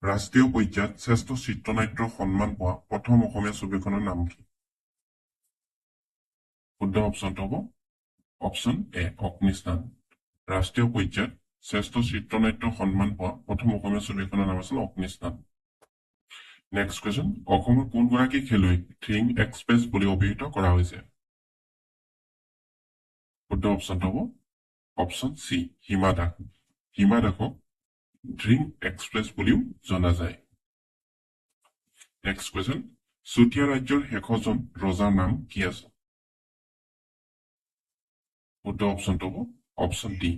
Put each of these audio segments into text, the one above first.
ৰাষ্ট্ৰীয় পৰ্যায়ত শ্ৰেষ্ঠ চিত্ৰনাট্যৰ সন্মান পোৱা প্ৰথম অসমীয়া ছবিখনৰ নাম কি? শুদ্ধ অপশ্যনটো হ'ব অপশ্যন এ অগ্নিস্নান। ৰাষ্ট্ৰীয় পৰ্যায়ত শ্ৰেষ্ঠ চিত্ৰনাট্যৰ সন্মান পোৱা প্ৰথম অসমীয়া ছবিখনৰ নাম আছিল অগ্নিস্নান। নেক্সট কুৱেশ্যন, অসমৰ কোনগৰাকী খেলুৱৈক ড্ৰিম এক্সপ্ৰেছ বুলি অভিহিত কৰা হৈছে? শুদ্ধ অপশ্যনটো হ'ব অপশ্যন চি হিমা দাস। হিমা দাসক ড্ৰিম এক্সপ্ৰেছ বুলিও জনা যায়। নেক্সট কুৱেশ্যন, চুতীয়া ৰাজ্যৰ শেষজন ৰজাৰ নাম কি আছে? শুদ্ধ অপশ্যনটো হ'ব অপশ্যন ডি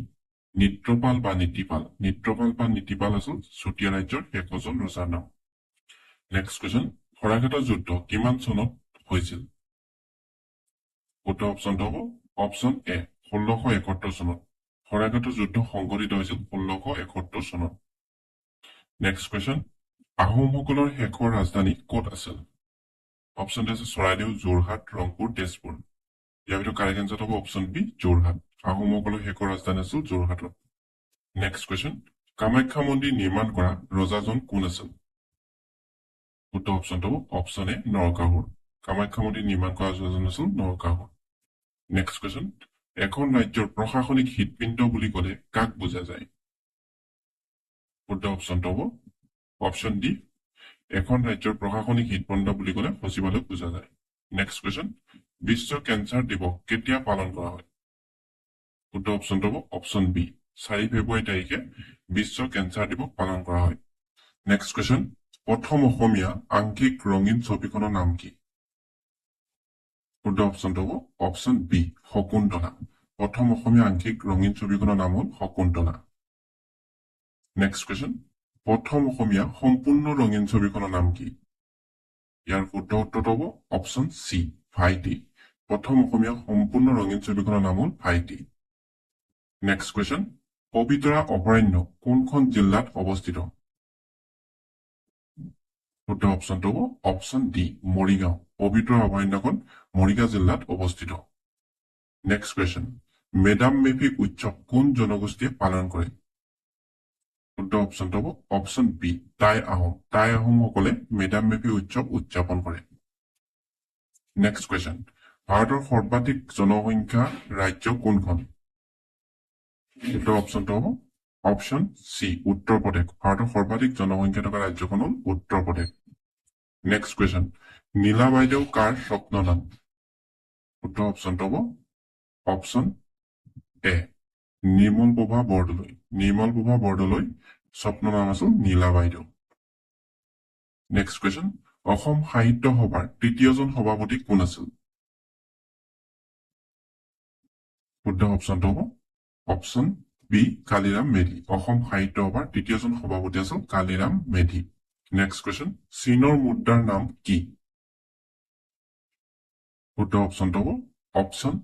নিত্ৰপাল বা নীতিপাল। নিত্ৰপাল বা নীতিপাল আছিল চুতীয়া ৰাজ্যৰ শেষজন ৰজাৰ নাম। নেক্সট কুৱেশ্যন, শৰাইঘাটৰ যুদ্ধ কিমান চনত হৈছিল? শুদ্ধ অপশ্যনটো হ'ব অপশ্যন এ 1671 চনত। শৰাইঘাটৰ যুদ্ধ সংঘটিত হৈছিল 1671 চনত। নেক্সট কুৱেশ্যন, আহোমসকলৰ শেষৰ ৰাজধানী ক'ত আছিল? অপশ্যনটো আছে চৰাইদেউ, যোৰহাট, ৰংপুৰ, তেজপুৰ। ইয়াৰ ভিতৰত কাৰেক্ট এনচাৰটো হ'ব অপশ্যন বি যোৰহাট। আহোমসকলৰ শেষৰ ৰাজধানী আছিল যোৰহাটত। নেক্সট কুৱেশ্যন, কামাখ্যা মন্দিৰ নিৰ্মাণ কৰা ৰজাজন কোন আছিল? শুদ্ধ অপশ্যনটো হ'ব অপশ্যন এ নৰকাসুৰ। কামাখ্যা মন্দিৰ নিৰ্মাণ কৰা ৰজাজন আছিল নৰকাসুৰ। নেক্সট কুৱেশ্যন, এখন ৰাজ্যৰ প্ৰশাসনিক হৃদপিণ্ড বুলি ক'লে কাক বুজা যায়? শুদ্ধ অপশ্যনটো হ'ব অপশ্যন ডি এখন ৰাজ্যৰ প্ৰশাসনিক হৃদপিণ্ড বুলি ক'লে সচিবালয়ক বুজা যায়। নেক্সট কুৱেশ্যন, বিশ্ব কেঞ্চাৰ দিৱস কেতিয়া পালন কৰা হয়? শুদ্ধ অপশ্যনটো হ'ব অপশ্যন বি 4 ফেব্ৰুৱাৰী তাৰিখে বিশ্ব কেঞ্চাৰ দিৱস পালন কৰা হয়। নেক্সট কুৱেশ্যন, প্ৰথম অসমীয়া আংশিক ৰঙীন ছবিখনৰ নাম কি? শুদ্ধ অপশ্যনটো হ'ব অপশ্যন বি শকুন্তলা। প্ৰথম অসমীয়া আংশিক ৰঙীন ছবিখনৰ নাম হ'ল শকুন্তলা। নেক্সট কুৱেশ্যন, প্ৰথম অসমীয়া সম্পূৰ্ণ ৰঙীন ছবিখনৰ নাম কি? ইয়াৰ শুদ্ধ উত্তৰটো হ'ব অপশ্যন চি ভাইটি। প্ৰথম অসমীয়া সম্পূৰ্ণ ৰঙীন ছবিখনৰ নাম হ'ল ভাইটি। নেক্সট কুৱেশ্যন, পবিতৰা অভয়াৰণ্য কোনখন জিলাত অৱস্থিত? শুদ্ধ অপশ্যনটো হ'ব অপশ্যন ডি মৰিগাঁও। পবিতৰা অভয়াৰণ্যখন মৰিগাঁও জিলাত অৱস্থিত। নেক্সট কুৱেশ্যন, মেডাম মেফি উৎসৱ কোন জনগোষ্ঠীয়ে পালন কৰে? শুদ্ধ অপশ্যনটো হ'ব অপশ্যন বি টাই আহোম। টাই আহোমসকলে মেডাম মেফি উৎসৱ উদযাপন কৰে। নেক্সট কুৱেশ্যন, ভাৰতৰ সৰ্বাধিক জনসংখ্যা ৰাজ্য কোনখন? শুদ্ধ অপশ্যনটো হ'ব অপশ্যন চি উত্তৰ প্ৰদেশ। ভাৰতৰ সৰ্বাধিক জনসংখ্যা থকা ৰাজ্যখন হ'ল উত্তৰ প্ৰদেশ। নেক্সট কুৱেশ্যন, নীলা বাইদেউ কাৰ স্বপ্ন নাম? শুদ্ধ অপশ্যনটো হ'ব অপশ্যন এ নিৰ্মল প্ৰভা বৰদলৈ। নিৰ্মল প্ৰভা বৰদলৈ স্বপ্ন নাম আছিল নীলা বাইদেউ। নেক্সট কুৱেশ্যন, অসম সাহিত্য সভাৰ তৃতীয়জন সভাপতি কোন আছিল? শুদ্ধ অপশ্যনটো হ'ব অপশ্যন বি কালিৰাম মেধি। অসম সাহিত্য সভাৰ তৃতীয়জন সভাপতি আছিল কালিৰাম মেধি। নেক্সট কুৱেশ্যন, চীনৰ মুদ্ৰাৰ নাম কি? শুদ্ধ অপশ্যনটো হ'ব অপশ্যন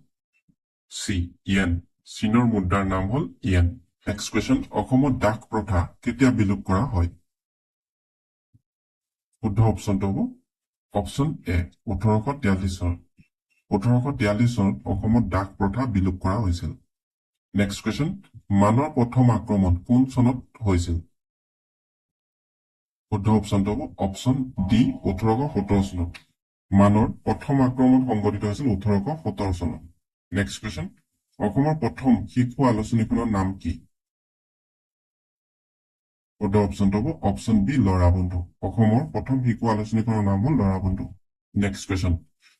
চি ইয়েন। চীনৰ মুদ্ৰাৰ নাম হ'ল ইয়েন। নেক্সট কুৱেশ্যন, অসমত দাস প্ৰথা কেতিয়া বিলোপ কৰা হয়? শুদ্ধ অপশ্যনটো হ'ব অপশ্যন এ 1843 চনত। 1843 চনত অসমত দাস প্ৰথা বিলোপ কৰা হৈছিল। নেক্সট কুৱেশ্যন, মানৰ প্ৰথম আক্ৰমণ কোন চনত হৈছিল? শুদ্ধ অপশ্যনটো হ'ব অপশ্যন ডি 1817 চনত। মানৰ প্ৰথম আক্ৰমণ সংঘটিত হৈছিল 1817 চনত। নেক্সট কুৱেশ্যন, অসমৰ প্ৰথম শিশু আলোচনীখনৰ নাম কি? শুদ্ধ অপশ্যনটো হ'ব অপশ্যন বি ল'ৰা বন্ধু। অসমৰ প্ৰথম শিশু আলোচনীখনৰ নাম হ'ল ল'ৰা বন্ধু। নেক্সট কুৱেশ্যন,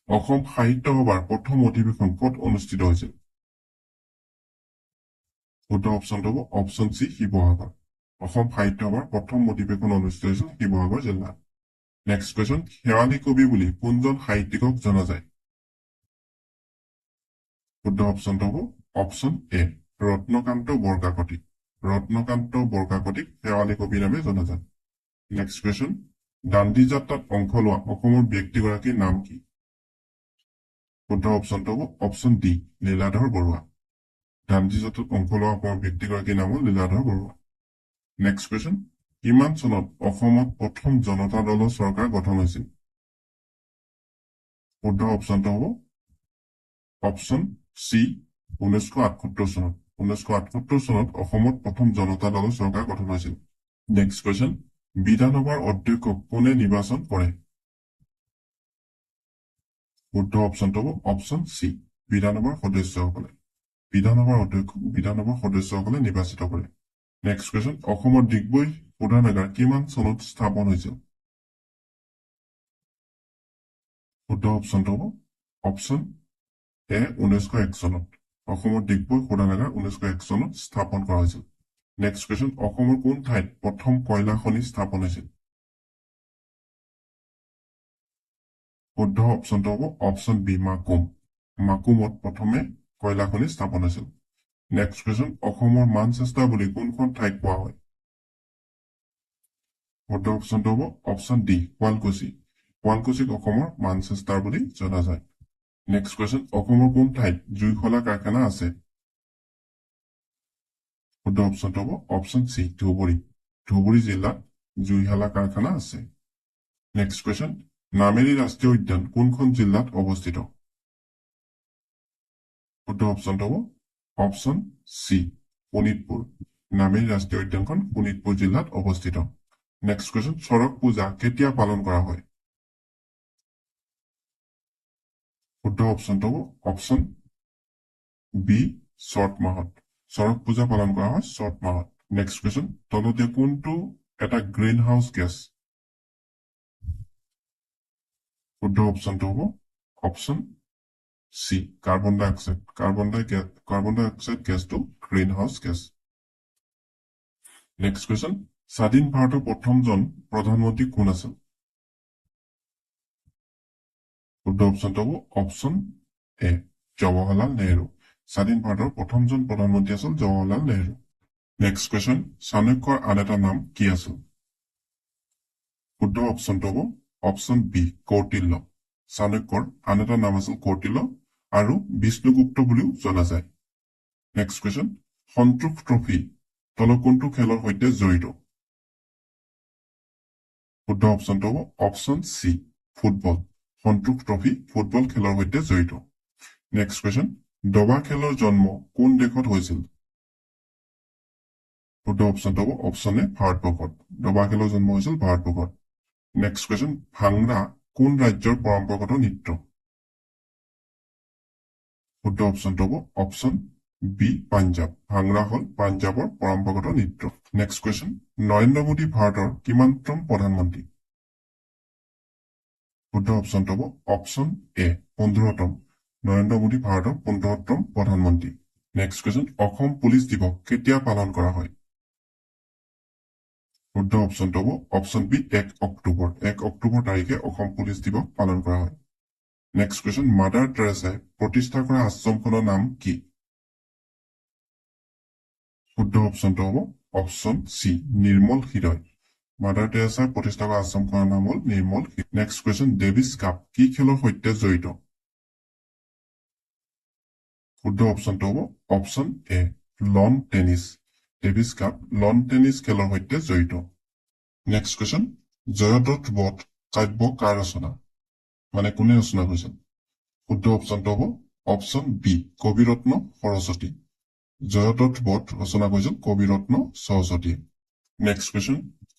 অসম সাহিত্য সভাৰ প্ৰথম অধিৱেশন ক'ত অনুষ্ঠিত হৈছিল? শুদ্ধ অপশ্যনটো হ'ব অপশ্যন চি শিৱসাগৰ। অসম সাহিত্য সভাৰ প্ৰথম অধিৱেশন অনুষ্ঠিত হৈছিল শিৱসাগৰ জিলাত। নেক্সট কুৱেশ্যন, শেৱালী কবি বুলি কোনজন সাহিত্যিকক জনা যায়? শুদ্ধ অপশ্যনটো হ'ব অপশ্যন এ ৰত্নকান্ত বৰকাকতি। ৰত্নকান্ত বৰকাকতিক শেৱালী কবি নামে জনা যায়। নেক্সট কুৱেশ্যন, দাণ্ডি যাত্ৰাত অংশ লোৱা অসমৰ ব্যক্তিগৰাকীৰ নাম কি? শুদ্ধ অপশ্যনটো হ'ব অপশ্যন ডি লীলাধৰ বৰুৱা। দাণ্ডি যাত্ৰাত অংশ লোৱা অসমৰ ব্যক্তিগৰাকীৰ নাম হ'ল লীলাধৰ বৰুৱা। নেক্সট কুৱেশ্যন, কিমান চনত অসমত প্ৰথম জনতা দলৰ চৰকাৰ গঠন হৈছিল? শুদ্ধ অপশ্যনটো হ'ব অপশ্যন চি 1978 চনত। 1978 চনত অসমত প্ৰথম জনতা দলৰ চৰকাৰ গঠন হৈছিল। নেক্সট কুৱেশ্যন, বিধানসভাৰ অধ্যক্ষক কোনে নিৰ্বাচন কৰে? শুদ্ধ অপশ্যনটো হ'ব অপশ্যন চি, বিধানসভাৰ সদস্যসকলে। বিধানসভাৰ অধ্যক্ষক বিধানসভাৰ সদস্যসকলে নিৰ্বাচিত কৰে। নেক্সট কুৱেশ্যন, অসমৰ ডিগবৈ শোধনাগাৰ কিমান চনত স্থাপন হৈছিল? শুদ্ধ অপশ্যনটো হ'ব অপশ্যন এ 1901 চনত। অসমৰ ডিগবৈ শোধনাগাৰ 1901 চনত স্থাপন কৰা হৈছিল। নেক্সট কুৱেশ্যন, অসমৰ কোন ঠাইত প্ৰথম কয়লা খনি স্থাপন হৈছিল? শুদ্ধ অপশ্যনটো হ'ব অপশ্যন বি, মাকুম। মাকুমত প্ৰথমে কয়লা খনি স্থাপন হৈছিল। নেক্সট কুৱেশ্যন, অসমৰ মানচেষ্টাৰ বুলি কোনখন ঠাইক কোৱা হয়? শুদ্ধ অপশ্যনটো হ'ব অপশ্যন ডি, শুৱালকুছি। শুৱালকুছিক অসমৰ মানচেষ্টাৰ বুলি জনা যায়। নেক্সট কুৱেশ্যন, অসমৰ কোন ঠাইত জুইশলা কাৰখানা আছে? শুদ্ধ অপশ্যনটো হ'ব অপশ্যন চি, ধুবুৰী। ধুবুৰী জিলাত জুইশলা কাৰখানা আছে। নেক্সট কুৱেশ্যন, নামেৰি ৰাষ্ট্ৰীয় উদ্যান কোনখন জিলাত অৱস্থিত? শুদ্ধ অপশ্যনটো হ'ব অপশ্যন চি, শোণিতপুৰ। নামেৰি ৰাষ্ট্ৰীয় উদ্যানখন শোণিতপুৰ জিলাত অৱস্থিত। নেক্সট কুৱেশ্যন, চৰক পূজা কেতিয়া পালন কৰা হয়? শুদ্ধ অপশ্যনটো হ'ব অপশ্যন বি, চ'ত মাহত। চৰক পূজা পালন কৰা হয় চ'ত মাহত। নেক্সট কুৱেশ্যন, তলতে কোনটো এটা গ্ৰীণ হাউচ গেছ? শুদ্ধ অপশ্যনটো হ'ব অপশ্যন চি, কাৰ্বন ডাই অক্সাইড। কাৰ্বন ডাই অক্সাইড গেছটো green house gas. Next question, স্বাধীন ভাৰতৰ প্ৰথমজন প্ৰধানমন্ত্ৰী কোন আছিল? শুদ্ধ অপশ্যনটো হ'ব অপশ্যন এ, জৱাহৰলাল নেহৰু। স্বাধীন ভাৰতৰ প্ৰথমজন প্ৰধানমন্ত্ৰী আছিল জৱাহৰলাল নেহৰু। নেক্সট কুৱেশ্যন, চাণক্যৰ আন এটা নাম কি আছিল? শুদ্ধ অপশ্যনটো হ'ব অপশ্যন বি, কৌটিল্য। চাণক্যৰ আন এটা নাম আছিল কৌটিল্য আৰু বিষ্ণুগুপ্ত বুলিও জনা যায়। নেক্সট কুৱেশ্যন, সন্তোষ ট্ৰফী তলৰ কোনটো খেলৰ সৈতে জড়িত? শুদ্ধ অপশ্যনটো হ'ব অপশ্যন চি, ফুটবল। সন্তোষ ট্ৰফী ফুটবল খেলৰ সৈতে জড়িত। নেক্সট কুৱেশ্যন, দবা খেলৰ জন্ম কোন দেশত হৈছিল? শুদ্ধ অপশ্যনটো হ'ব অপশ্যন এ, ভাৰতবৰ্ষত। দবা খেলৰ জন্ম হৈছিল ভাৰতবৰ্ষত। নেক্সট কুৱেশ্যন, ভাংৰা কোন ৰাজ্যৰ পৰম্পৰাগত নৃত্য? শুদ্ধ অপশ্যনটো হ'ব অপশ্যন বি, পাঞ্জাৱ। ভাংৰা হ'ল পাঞ্জাৱৰ পৰম্পৰাগত নৃত্য। নেক্সট কুৱেশ্যন, নৰেন্দ্ৰ মোদী ভাৰতৰ কিমানতম প্ৰধানমন্ত্ৰী? শুদ্ধ অপশ্যনটো হ'ব অপশ্যন এ, 15তম। নৰেন্দ্ৰ মোদী ভাৰতৰ 15তম প্ৰধানমন্ত্ৰী। নেক্সট কুৱেশ্যন, অসম পুলিচ দিৱস কেতিয়া পালন কৰা হয়? শুদ্ধ অপশ্যনটো হ'ব অপশ্যন বি, 1 অক্টোবৰ। 1 অক্টোবৰ তাৰিখে অসম পুলিচ দিৱস পালন কৰা হয়। নেক্সট কুৱেশ্যন, মাদাৰ টেৰেছাই প্ৰতিষ্ঠা কৰা আশ্ৰমখনৰ নাম কি? শুদ্ধ অপশ্যনটো হ'ব অপশ্যন চি, নিৰ্মল হৃদয়। মাদাৰ টেৰেছাই প্ৰতিষ্ঠা কৰা আশ্ৰমখনৰ নাম হ'ল নিৰ্মল হৃদয়। নেক্সট কুৱেশ্যন, ডেভিছ কাপ কি খেলৰ সৈতে জড়িত? শুদ্ধ অপশ্যনটো হ'ব option A, lawn tennis. Davis cup lawn tennis খেলৰ সৈতে জড়িত। নেক্সট কুৱেশ্যন, জয়দ্ৰত বধ কাব্য কাৰ ৰচনা? মানে কোনে ৰচনা কৰিছিল? শুদ্ধ অপশ্যনটো হ'ব অপশ্যন বি, কবিৰত্ন সৰস্বতী। জয়দ্ৰত বধ ৰচনা কৰিছিল কবিৰত্ন সৰস্বতীয়ে। নেক্সট কুৱেশ্যন,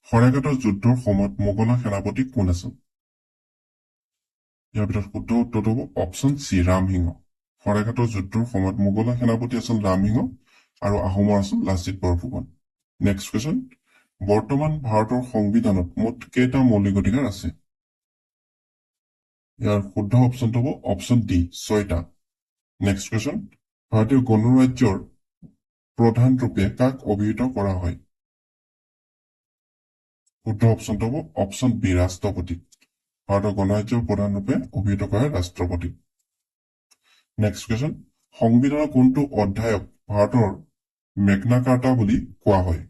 শৰাইঘাটৰ যুদ্ধৰ সময়ত মোগলৰ সেনাপতি কোন আছিল? ইয়াৰ ভিতৰত শুদ্ধ উত্তৰটো হ'ব অপশ্যন চি, ৰামসিংহ। শৰাইঘাটৰ যুদ্ধৰ সময়ত মোগলৰ সেনাপতি আছিল ৰামসিংহ আৰু আহোমৰ আছিল লাচিত বৰফুকন। নেক্সট কুৱেশ্যন, বৰ্তমান ভাৰতৰ সংবিধানত মুঠ কেইটা মৌলিক অধিকাৰ আছে? ইয়াৰ শুদ্ধ অপশ্যনটো হ'ব অপশ্যন ডি, 6টা। নেক্সট কুৱেশ্যন, ভাৰতীয় গণৰাজ্যৰ প্ৰধান ৰূপে কাক অভিহিত কৰা হয়? শুদ্ধ অপশ্যনটো হ'ব অপশ্যন বি, ৰাষ্ট্ৰপতি। ভাৰতৰ গণৰাজ্যৰ প্ৰধান ৰূপে অভিহিত কৰা হয় ৰাষ্ট্ৰপতি। নেক্সট কুৱেশ্যন, সংবিধানৰ কোনটো অধ্যায়ক ভাৰতৰ মেগনা কাৰ্টা বুলি কোৱা হয়?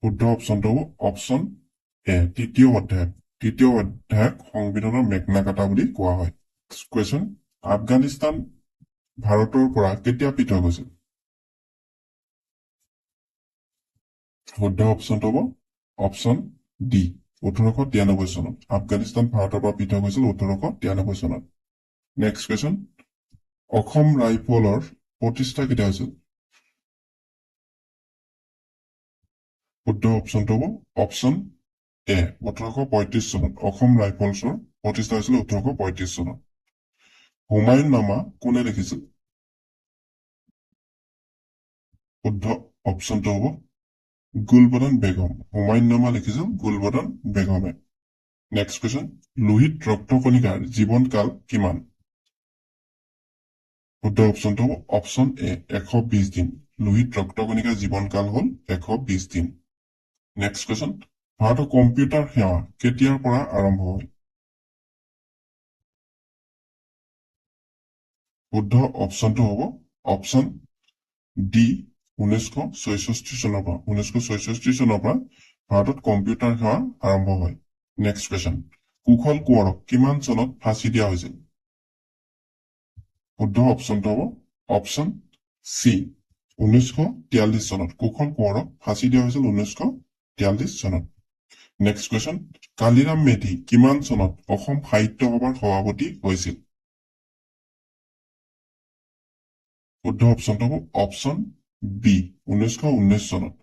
শুদ্ধ অপশ্যনটো হ'ব অপশ্যন এ, তৃতীয় অধ্যায়ক। তৃতীয় অধ্যায়ক সংবিধানৰ মেগনা কাৰ্টা বুলি কোৱা হয়। নেক্সট কুৱেশ্যন, আফগানিস্তান ভাৰতৰ পৰা কেতিয়া পৃথক হৈছিল? শুদ্ধ অপশ্যনটো হ'ব অপশ্যন ডি, 1893 চনত। আফগানিস্তান ভাৰতৰ পৰা পৃথক হৈছিল 1893 চনত। নেক্সট কুৱেশ্যন, অসম ৰাইফলৰ প্ৰতিষ্ঠা কেতিয়া হৈছিল? শুদ্ধ অপশ্যনটো হ'ব অপশ্যন এ 1835 চনত অসম ৰাইফলছৰ প্ৰতিষ্ঠা হৈছিল 1835 চনত হুমায়ুন নামা কোনে লিখিছিল শুদ্ধ অপশ্যনটো হ'ব গুলবদন বেগম হুমায়ুন নামা লিখিছিল গুলবদন বেগমে নেক্সট কুৱেশ্যন লোহিত ৰক্তকণিকাৰ জীৱনকাল কিমান শুদ্ধ অপশ্যনটো হ'ব অপশ্যন এ 120 দিন লোহিত ৰক্তকণিকাৰ জীৱনকাল হ'ল 120 দিন নেক্সট কুৱেশ্যন ভাৰতৰ কম্পিউটাৰ সেৱা কেতিয়াৰ পৰা আৰম্ভ হয় শুদ্ধ অপশ্যনটো হ'ব অপশ্যন ডি 1966 চনৰ পৰা 1966 চনৰ পৰা ভাৰতত কম্পিউটাৰ সেৱা আৰম্ভ হয় নেক্সট কুৱেশ্যন কুশল কোঁৱৰক কিমান চনত ফাঁচি দিয়া হৈছিল শুদ্ধ অপশ্যনটো হ'ব অপশ্যন চি 1943 চনত কুশল কোঁৱৰক ফাঁচি দিয়া হৈছিল 1943 চনত নেক্সট কুৱেশ্যন কালিৰাম মেধি কিমান চনত অসম সাহিত্য সভাৰ সভাপতি হৈছিল শুদ্ধ অপশ্যনটো হ'ব অপশ্যন বি 1919 চনত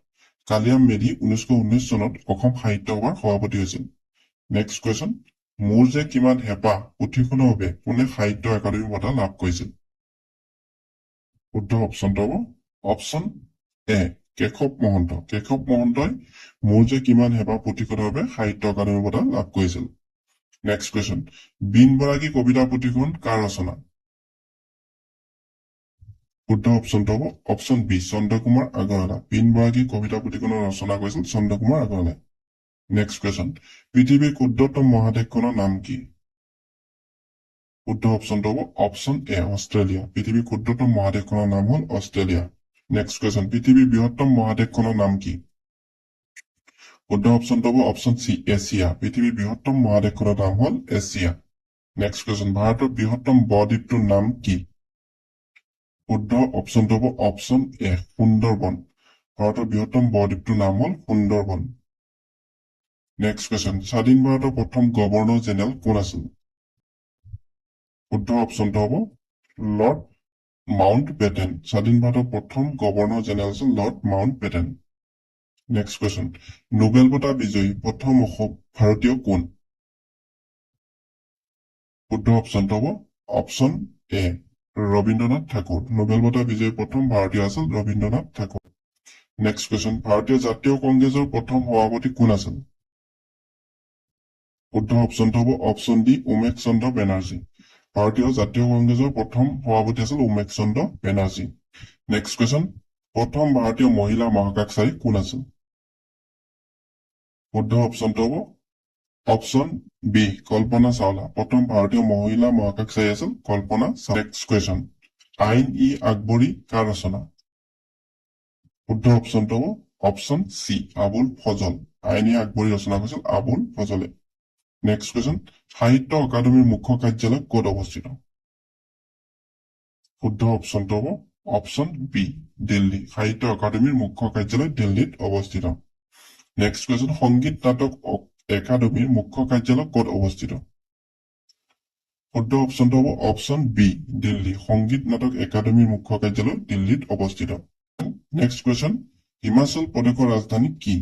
কালিৰাম মেধি 1919 চনত অসম সাহিত্য সভাৰ সভাপতি হৈছিল নেক্সট কুৱেশ্যন মোৰ যে কিমান হেঁপাহ পুথিখনৰ বাবে কোনে সাহিত্য একাডেমী বঁটা লাভ কৰিছিল শুদ্ধ অপশ্যনটো হ'ব অপশ্যন এ কেশৱ মহন্তই মোৰ যে কিমান হেঁপাহ পুথিখনৰ বাবে সাহিত্য একাডেমী বঁটা লাভ কৰিছিল নেক্সট কুৱেশ্যন বিন বৰাগী কবিতা পুথিখন কাৰ ৰচনা শুদ্ধ অপশ্যনটো হ'ব অপশ্যন বি চন্দ্ৰকুমাৰ আগৰৱালা বিন বৰাগী কবিতা পুথিখনৰ ৰচনা কৰিছিল চন্দ্ৰকুমাৰ আগৰৱালাই নেক্সট কুৱেশ্যন পৃথিৱীৰ ক্ষুদ্ৰতম মহাদেশখনৰ নাম কি শুদ্ধ অপশ্যনটো হ'ব অপশ্যন এ অষ্ট্ৰেলিয়া পৃথিৱীৰ ক্ষুদ্ৰতম মহাদেশখনৰ নাম হ'ল অষ্ট্ৰেলিয়া নেক্সট কুৱেশ্যন পৃথিৱীৰ বৃহত্তম মহাদেশখনৰ নাম কি শুদ্ধ অপশ্যনটো হ'ব অপশ্যন চি এছিয়া পৃথিৱীৰ বৃহত্তম মহাদেশখনৰ নাম হ'ল এছিয়া নেক্সট কুৱেশ্যন ভাৰতৰ বৃহত্তম ব-দ্বীপটোৰ নাম কি শুদ্ধ অপশ্যনটো হ'ব অপশ্যন এ সুন্দৰবন ভাৰতৰ বৃহত্তম ব-দ্বীপটোৰ নাম হ'ল সুন্দৰবন নেক্সট কুৱেশ্যন স্বাধীন ভাৰতৰ প্ৰথম গভৰ্ণৰ জেনেৰেল কোন আছিল শুদ্ধ অপশ্যনটো হ'ব লৰ্ড মাউণ্ট বেটেন স্বাধীন ভাৰতৰ প্ৰথম গভৰ্ণৰ জেনেৰেল আছিল Lord Mountbatten next question Nobel বঁটা বিজয়ী প্ৰথম ভাৰতীয় কোন শুদ্ধ অপশ্যনটো হ'ব option A Rabindranath Thakur Nobel বঁটা বিজয়ী প্ৰথম ভাৰতীয় আছিল ৰবীন্দ্ৰনাথ ঠাকুৰ নেক্সট কুৱেশ্যন ভাৰতীয় জাতীয় কংগ্ৰেছৰ প্ৰথম সভাপতি কোন আছিল শুদ্ধ অপশ্যনটো হ'ব অপশ্যন ডি উমেশ চন্দ্ৰ বেনাৰ্জী ভাৰতীয় জাতীয় কংগ্ৰেছৰ প্ৰথম সভাপতি আছিল উমেশ চন্দ্ৰ বেনাৰ্জী নেক্সট কুৱেশ্যন প্ৰথম ভাৰতীয় মহিলা মহাকাশচাৰী কোন আছিল শুদ্ধ অপশ্যনটো হ'ব অপশ্যন বি কল্পনা চাওলা প্ৰথম ভাৰতীয় মহিলা মহাকাশচাৰী আছিল কল্পনা চাওলা নেক্সট কুৱেশ্যন আইন ই আকবৰী কাৰ ৰচনা শুদ্ধ অপশ্যনটো হ'ব অপশ্যন চি আবুল ফজল আইন ই আকবৰী ৰচনা কৰিছিল আবুল ফজলে নেক্সট কুৱেশ্যন সাহিত্য অকাডেমীৰ মুখ্য কাৰ্যালয় ক'ত অৱস্থিত শুদ্ধ অপশ্যনটো হ'ব অপশ্যন বি দিল্লী সাহিত্য অকাডেমীৰ মুখ্য কাৰ্যালয় দিল্লীত অৱস্থিত নেক্সট কুৱেশ্যন সংগীত নাটক একাডেমীৰ মুখ্য কাৰ্যালয় ক'ত অৱস্থিত শুদ্ধ অপশ্যনটো হ'ব অপশ্যন বি দিল্লী সংগীত নাটক একাডেমীৰ মুখ্য কাৰ্যালয় দিল্লীত অৱস্থিত নেক্সট কুৱেশ্যন হিমাচল প্ৰদেশৰ ৰাজধানী কি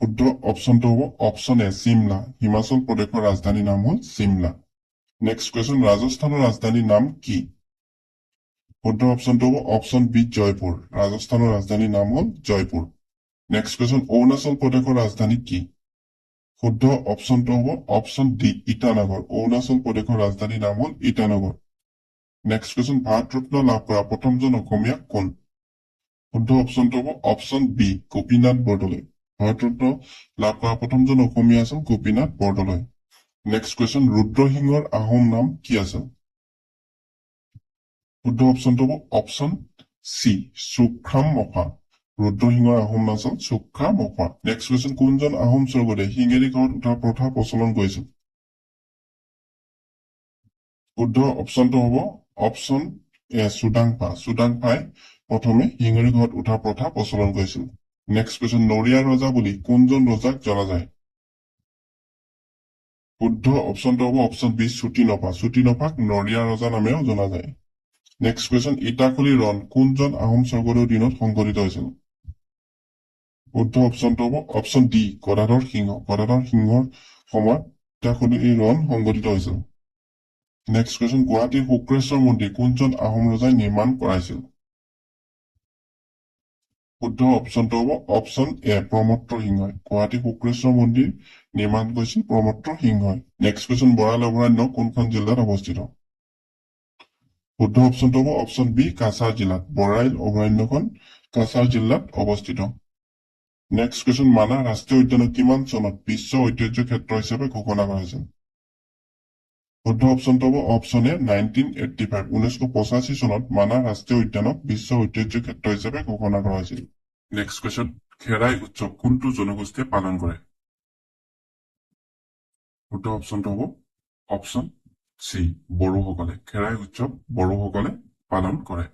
শুদ্ধ অপশ্যনটো হ'ব অপশ্যন এ চিমলা হিমাচল প্ৰদেশৰ ৰাজধানীৰ নাম হ'ল চিমলা নেক্সট কুৱেশ্যন ৰাজস্থানৰ ৰাজধানীৰ নাম কি শুদ্ধ অপশ্যনটো হ'ব অপশ্যন বি জয়পুৰ ৰাজস্থানৰ ৰাজধানীৰ নাম হ'ল জয়পুৰ নেক্সট কুৱেশ্যন অৰুণাচল প্ৰদেশৰ ৰাজধানী কি শুদ্ধ অপশ্যনটো হ'ব অপশ্যন ডি ইটানগৰ অৰুণাচল প্ৰদেশৰ ৰাজধানীৰ নাম হ'ল ইটানগৰ নেক্সট কুৱেশ্যন ভাৰত ৰত্ন লাভ কৰা প্ৰথমজন অসমীয়া কোন শুদ্ধ অপশ্যনটো হ'ব অপশ্যন বি গোপীনাথ বৰদলৈ ভাৰত ৰত্ন লাভ কৰা প্ৰথমজন অসমীয়া আছিল গোপীনাথ বৰদলৈ নেক্সট কুৱেশ্যন ৰুদ্ৰসিংহৰ আহোম নাম কি আছিল শুদ্ধ অপশ্যনটো হ'ব অপশ্যন চি চুকখাম মফা ৰুদ্ৰসিংহৰ আহোম নাম আছিল চুকখাম মফা নেক্সট কুৱেশ্যন কোনজন আহোম স্বৰ্গদেৱে শিঙেৰী ঘৰত উঠাৰ প্ৰথা প্ৰচলন কৰিছিল শুদ্ধ অপশ্যনটো হ'ব অপশ্যন এ চুডাংফাই প্ৰথমে শিঙেৰী ঘৰত উঠাৰ প্ৰথা প্ৰচলন কৰিছিল নেক্সট কুৱেশ্যন নৰিয়া ৰজা বুলি কোনজন ৰজাক জনা যায় শুদ্ধ অপশ্যনটো হ'ব অপশ্যন বি চুটিনফাক নৰিয়া ৰজা নামেও জনা যায় নেক্সট কুৱেশ্যন ইটাখুলি ৰণ কোনজন আহোম স্বৰ্গদেউৰ দিনত সংঘটিত হৈছিল শুদ্ধ অপশ্যনটো হ'ব অপশ্যন ডি গদাধৰ সিংহ। গদাধৰ সিংহৰ সময়ত এই ৰণ সংঘটিত হৈছিল। নেক্সট কুৱেশ্যন, গুৱাহাটীৰ শুক্ৰেশ্বৰ মন্দিৰ কোনজন আহোম ৰজাই নিৰ্মাণ কৰাইছিল? শুদ্ধ অপশ্যনটো হ'ব অপশ্যন এ প্ৰমত্ত সিংহই। গুৱাহাটী শুক্ৰেশ্বৰ মন্দিৰ নিৰ্মাণ কৰিছিল প্ৰমত্ত সিংহই। নেক্সট কুৱেশ্যন, বৰাইল অভয়াৰণ্য কোনখন জিলাত অৱস্থিত? শুদ্ধ অপশ্যনটো হ'ব অপশ্যন বি কাছাৰ জিলাত। বৰাইল অভয়াৰণ্যখন কাছাৰ জিলাত অৱস্থিত। নেক্সট কুৱেশ্যন, মানাহ ৰাষ্ট্ৰীয় উদ্যানক কিমান চনত বিশ্ব ঐতিহ্য ক্ষেত্ৰ হিচাপে ঘোষণা কৰা হৈছিল? শুদ্ধ অপশ্যনটো হ'ব অপশ্যন এ 1985। 1985 চনত মানাহ ৰাষ্ট্ৰীয় উদ্যানক বিশ্ব ঐতিহ্য ক্ষেত্ৰ হিচাপে ঘোষণা কৰা হৈছিল। নেক্সট কুৱেশ্যন, খেৰাই উৎসৱ কোনটো জনগোষ্ঠীয়ে পালন কৰে? শুদ্ধ অপশ্যনটো হ'ব অপশ্যন চি বড়োসকলে। খেৰাই উৎসৱ বড়োসকলে পালন কৰে।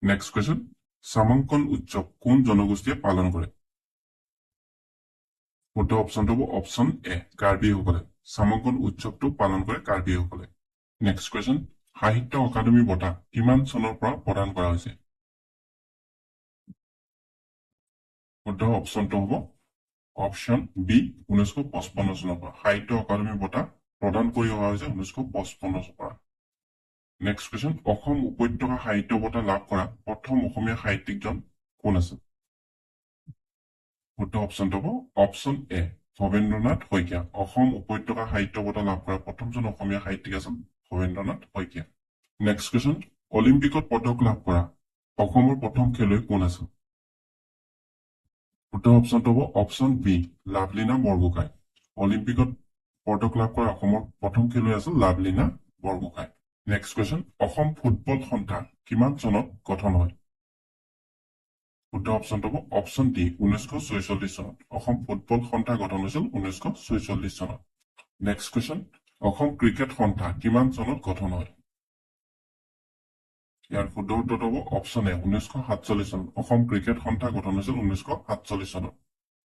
নেক্সট কুৱেশ্যন, চামাংকন উৎসৱ কোন জনগোষ্ঠীয়ে পালন কৰে? শুদ্ধ অপশ্যনটো হ'ব অপশ্যন এ কাৰ্বিসকলে। চামাংকন উৎসৱটো পালন কৰে কাৰ্বিসকলে। নেক্সট কুৱেশ্যন, সাহিত্য অকাডেমী বঁটা কিমান চনৰ পৰা প্ৰদান কৰা হৈছে? শুদ্ধ অপশ্যনটো হ'ব অপশ্যন বি 1955 চনৰ পৰা। সাহিত্য অকাডেমী বঁটা প্ৰদান কৰি অহা হৈছে 1955 চনৰ পৰা। নেক্সট কুৱেশ্যন, অসম উপত্যকা সাহিত্য বঁটা লাভ কৰা প্ৰথম অসমীয়া সাহিত্যিকজন কোন আছিল? শুদ্ধ অপশ্যনটো হ'ব অপশ্যন এ ভৱেন্দ্ৰনাথ শইকীয়া। অসম উপত্যকা সাহিত্য বঁটা লাভ কৰা প্ৰথমজন অসমীয়া সাহিত্যিক আছিল ভৱেন্দ্ৰনাথ শইকীয়া। নেক্সট কুৱেশ্যন, অলিম্পিকত পদক লাভ কৰা অসমৰ প্ৰথম খেলুৱৈ কোন আছিল? শুদ্ধ অপশ্যনটো হ'ব অপশ্যন বি লাভলীনা বৰগোহাঁই। অলিম্পিকত পদক লাভ কৰা অসমৰ প্ৰথম খেলুৱৈ আছিল Lovlina Borgohain. Next question, Assam football সন্থা কিমান চনত গঠন হয়? শুদ্ধ অপশ্যনটো হ'ব অপশ্যন ডি 1946 চনত। অসম ফুটবল সন্থা গঠন হৈছিল 1946 চনত। নেক্সট কুৱেশ্যন, অসম ক্ৰিকেট সন্থা কিমান চনত গঠন হয়? ইয়াৰ শুদ্ধ উত্তৰটো হ'ব অপশ্যন এ 1947 চনত। অসম ক্ৰিকেট সন্থা গঠন হৈছিল 1947 চনত।